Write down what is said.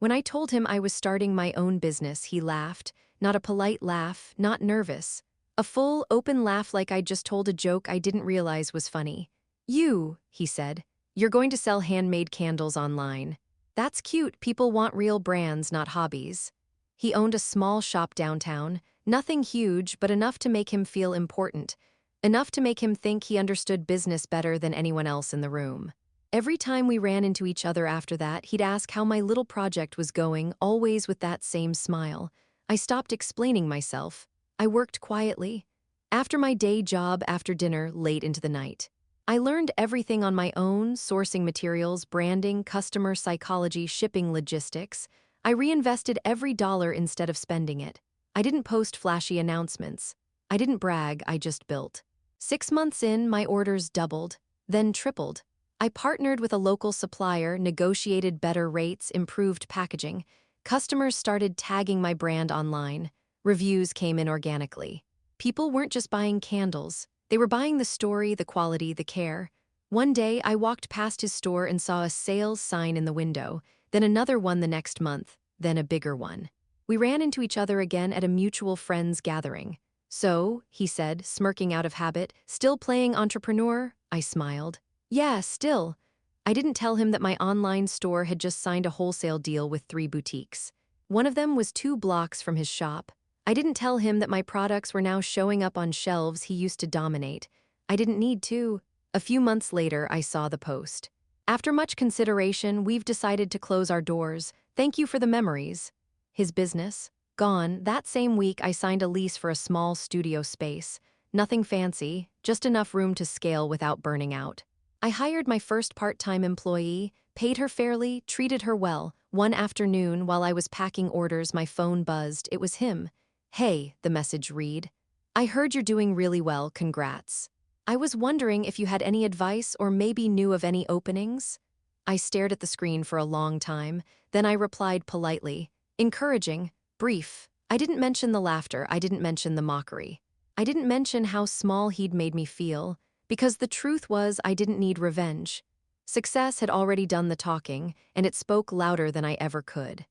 When I told him I was starting my own business, he laughed, not a polite laugh, not nervous. A full, open laugh like I'd just told a joke I didn't realize was funny. You, he said, you're going to sell handmade candles online. That's cute, people want real brands, not hobbies. He owned a small shop downtown, nothing huge, but enough to make him feel important, enough to make him think he understood business better than anyone else in the room. Every time we ran into each other after that, he'd ask how my little project was going, always with that same smile. I stopped explaining myself. I worked quietly. After my day job, after dinner, late into the night. I learned everything on my own, sourcing materials, branding, customer psychology, shipping logistics. I reinvested every dollar instead of spending it. I didn't post flashy announcements. I didn't brag, I just built. 6 months in, my orders doubled, then tripled. I partnered with a local supplier, negotiated better rates, improved packaging. Customers started tagging my brand online. Reviews came in organically. People weren't just buying candles. They were buying the story, the quality, the care. One day, I walked past his store and saw a sales sign in the window, then another one the next month, then a bigger one. We ran into each other again at a mutual friends gathering. So, he said, smirking out of habit, still playing entrepreneur? I smiled. Yeah, still. I didn't tell him that my online store had just signed a wholesale deal with 3 boutiques. One of them was 2 blocks from his shop. I didn't tell him that my products were now showing up on shelves he used to dominate. I didn't need to. A few months later, I saw the post. After much consideration, we've decided to close our doors. Thank you for the memories. His business? Gone. That same week, I signed a lease for a small studio space. Nothing fancy, just enough room to scale without burning out. I hired my first part-time employee, paid her fairly, treated her well. One afternoon, while I was packing orders, my phone buzzed. It was him. Hey, the message read. I heard you're doing really well, congrats. I was wondering if you had any advice or maybe knew of any openings? I stared at the screen for a long time, then I replied politely. Encouraging, brief. I didn't mention the laughter, I didn't mention the mockery. I didn't mention how small he'd made me feel. Because the truth was, I didn't need revenge. Success had already done the talking, and it spoke louder than I ever could.